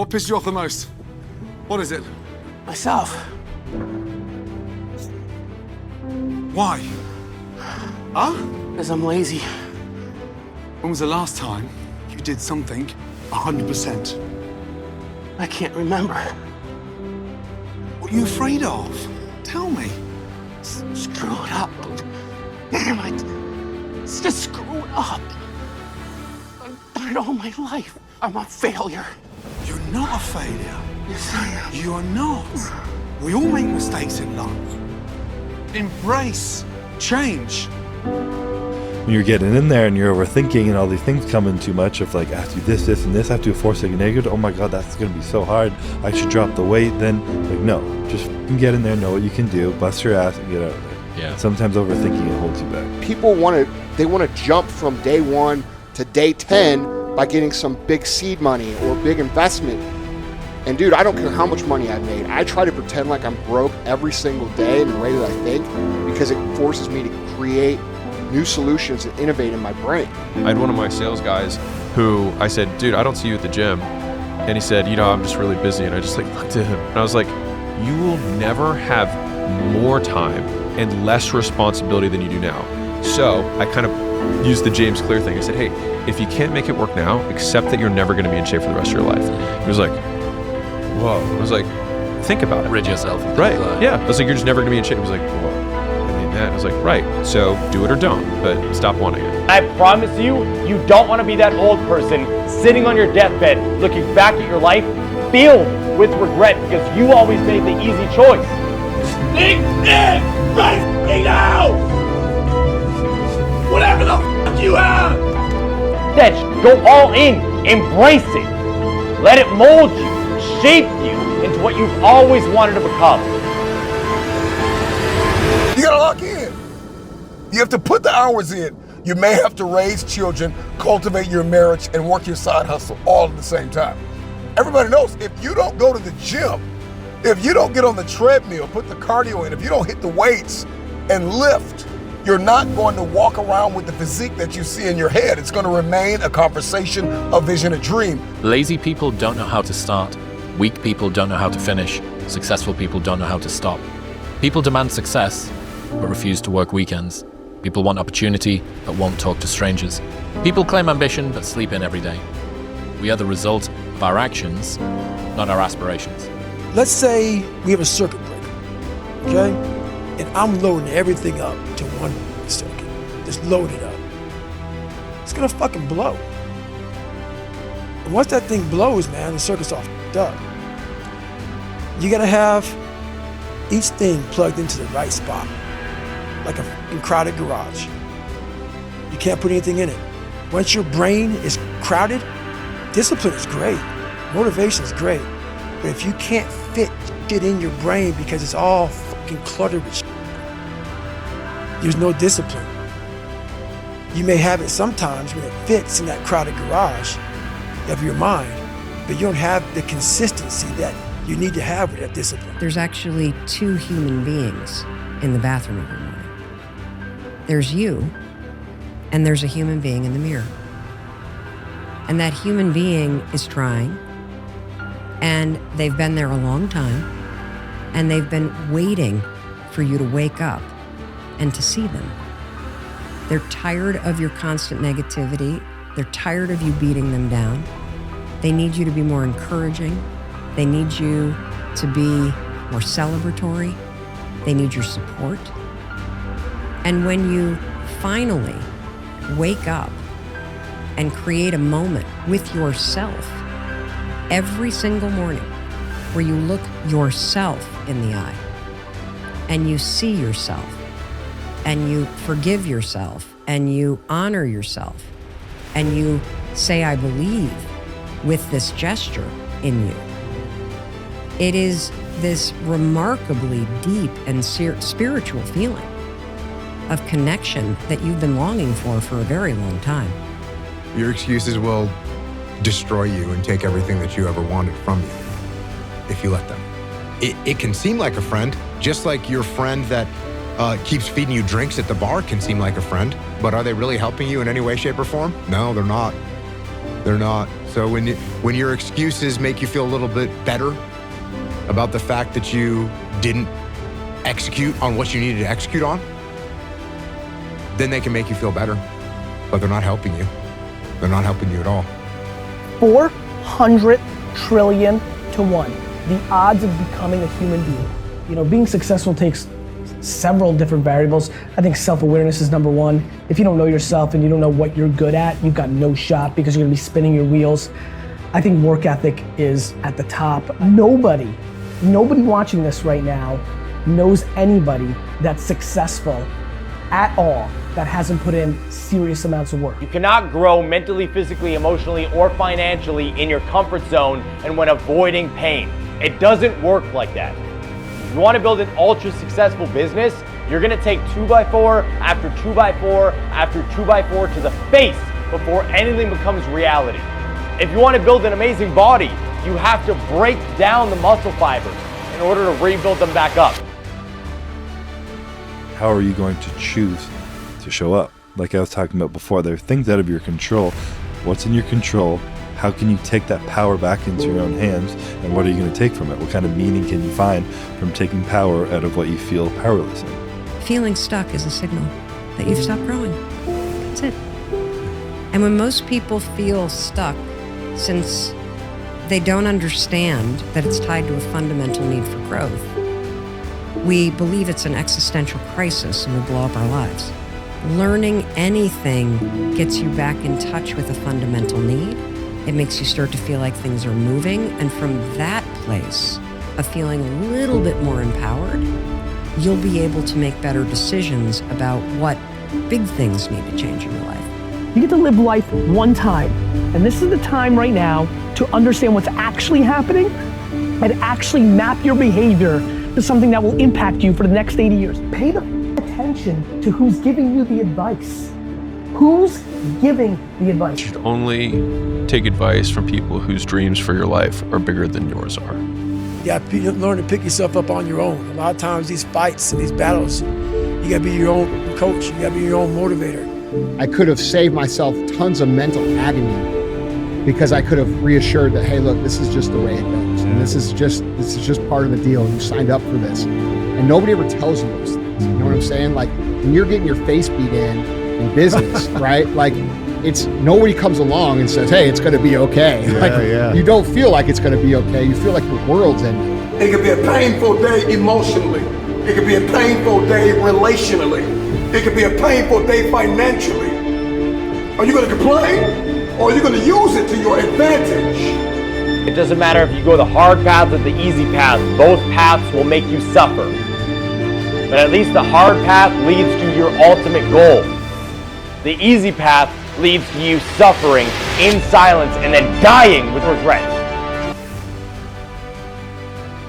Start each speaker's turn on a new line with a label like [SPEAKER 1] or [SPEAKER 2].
[SPEAKER 1] What pissed you off the most? What is it?
[SPEAKER 2] Myself.
[SPEAKER 1] Why? Huh?
[SPEAKER 2] Because I'm lazy.
[SPEAKER 1] When was the last time you did something 100%?
[SPEAKER 2] I can't remember.
[SPEAKER 1] What are you afraid of? Tell me.
[SPEAKER 2] Screw it up. Damn it. It's just screw it up. I've done it all my life. I'm a failure.
[SPEAKER 1] You're not a failure.
[SPEAKER 2] Yes, I am.
[SPEAKER 1] You are not. We all make mistakes in life. Embrace change.
[SPEAKER 3] When you're getting in there and you're overthinking and all these things come in too much of like, I have to do this, this, and this, I have to do a 4-second negative. Oh my God, that's going to be so hard. I should drop the weight. Then, like, no, just get in there, know what you can do, bust your ass, and get out of there.
[SPEAKER 4] Yeah.
[SPEAKER 3] Sometimes overthinking it holds you back.
[SPEAKER 5] People want to jump from day 1 to day 10 by getting some big seed money or big investment. And dude, I don't care how much money I've made. I try to pretend like I'm broke every single day in the way that I think, because it forces me to create new solutions and innovate in my brain.
[SPEAKER 4] I had one of my sales guys who I said, dude, I don't see you at the gym. And he said, I'm just really busy. And I just looked at him and I was like, you will never have more time and less responsibility than you do now. So I kind of used the James Clear thing. I said, hey, if you can't make it work now, accept that you're never going to be in shape for the rest of your life. He was like, whoa. I was like, think about it.
[SPEAKER 6] Rid yourself.
[SPEAKER 4] Right. Yeah. I was like, you're just never going to be in shape. He was like, whoa. I mean that. I was like, right. So do it or don't, but stop wanting it.
[SPEAKER 7] I promise you, you don't want to be that old person sitting on your deathbed looking back at your life filled with regret because you always made the easy choice. Speak it right now! Whatever the fuck you have! Then go all in, embrace it. Let it mold you, shape you into what you've always wanted to become.
[SPEAKER 8] You gotta lock in. You have to put the hours in. You may have to raise children, cultivate your marriage, and work your side hustle all at the same time. Everybody knows if you don't go to the gym, if you don't get on the treadmill, put the cardio in, if you don't hit the weights and lift, you're not going to walk around with the physique that you see in your head. It's going to remain a conversation, a vision, a dream.
[SPEAKER 6] Lazy people don't know how to start. Weak people don't know how to finish. Successful people don't know how to stop. People demand success, but refuse to work weekends. People want opportunity, but won't talk to strangers. People claim ambition, but sleep in every day. We are the result of our actions, not our aspirations.
[SPEAKER 9] Let's say we have a circuit breaker, okay? And I'm loading everything up to one circuit. Just load it up. It's gonna fucking blow. And once that thing blows, man, the circuit's all f***ed up. You gotta have each thing plugged into the right spot, like a fucking crowded garage. You can't put anything in it. Once your brain is crowded, discipline is great, motivation is great. But if you can't fit shit in your brain because it's all fucking cluttered with shit, there's no discipline. You may have it sometimes when it fits in that crowded garage of your mind, but you don't have the consistency that you need to have with that discipline.
[SPEAKER 10] There's actually 2 human beings in the bathroom every morning. There's you, and there's a human being in the mirror. And that human being is trying, and they've been there a long time, and they've been waiting for you to wake up and to see them. They're tired of your constant negativity. They're tired of you beating them down. They need you to be more encouraging. They need you to be more celebratory. They need your support. And when you finally wake up and create a moment with yourself every single morning where you look yourself in the eye and you see yourself and you forgive yourself and you honor yourself and you say, I believe, with this gesture in you. It is this remarkably deep and spiritual feeling of connection that you've been longing for a very long time.
[SPEAKER 11] Your excuses will destroy you and take everything that you ever wanted from you if you let them. It can seem like a friend, just like your friend that keeps feeding you drinks at the bar can seem like a friend, but are they really helping you in any way, shape, or form? No, they're not. They're not. So when your excuses make you feel a little bit better about the fact that you didn't execute on what you needed to execute on, then they can make you feel better, but they're not helping you. They're not helping you at all.
[SPEAKER 12] 400 trillion to 1. The odds of becoming a human being. You know, being successful takes several different variables. I think self-awareness is number one. If you don't know yourself and you don't know what you're good at, you've got no shot because you're gonna be spinning your wheels. I think work ethic is at the top. Nobody watching this right now knows anybody that's successful at all that hasn't put in serious amounts of work.
[SPEAKER 7] You cannot grow mentally, physically, emotionally, or financially in your comfort zone and when avoiding pain. It doesn't work like that. If you want to build an ultra successful business, you're gonna take 2x4 after 2x4 after 2x4 to the face before anything becomes reality. If you want to build an amazing body, you have to break down the muscle fibers in order to rebuild them back up.
[SPEAKER 3] How are you going to choose to show up? Like I was talking about before, there are things out of your control. What's in your control? How can you take that power back into your own hands? And what are you going to take from it? What kind of meaning can you find from taking power out of what you feel powerless in?
[SPEAKER 10] Feeling stuck is a signal that you've stopped growing. That's it. And when most people feel stuck, since they don't understand that it's tied to a fundamental need for growth, we believe it's an existential crisis and we blow up our lives. Learning anything gets you back in touch with a fundamental need. It makes you start to feel like things are moving. And from that place of feeling a little bit more empowered, you'll be able to make better decisions about what big things need to change in your life.
[SPEAKER 12] You get to live life one time. And this is the time right now to understand what's actually happening and actually map your behavior to something that will impact you for the next 80 years. Pay the attention to who's giving you the advice. Who's giving the advice?
[SPEAKER 4] You should only take advice from people whose dreams for your life are bigger than yours are.
[SPEAKER 9] You got to learn to pick yourself up on your own. A lot of times these fights and these battles, you got to be your own coach. You got to be your own motivator.
[SPEAKER 5] I could have saved myself tons of mental agony because I could have reassured that, hey, look, this is just the way it goes. And this is just part of the deal. You signed up for this. And nobody ever tells you those things. You know what I'm saying? Like when you're getting your face beat in business, right? Like nobody comes along and says, hey, it's going to be okay. You don't feel like it's going to be okay. You feel like the world's ending.
[SPEAKER 8] It could be a painful day emotionally. It could be a painful day relationally. It could be a painful day financially. Are you going to complain or are you going to use it to your advantage?
[SPEAKER 7] It doesn't matter if you go the hard path or the easy path, both paths will make you suffer. But at least the hard path leads to your ultimate goal. The easy path leads to you suffering in silence and then dying with regret.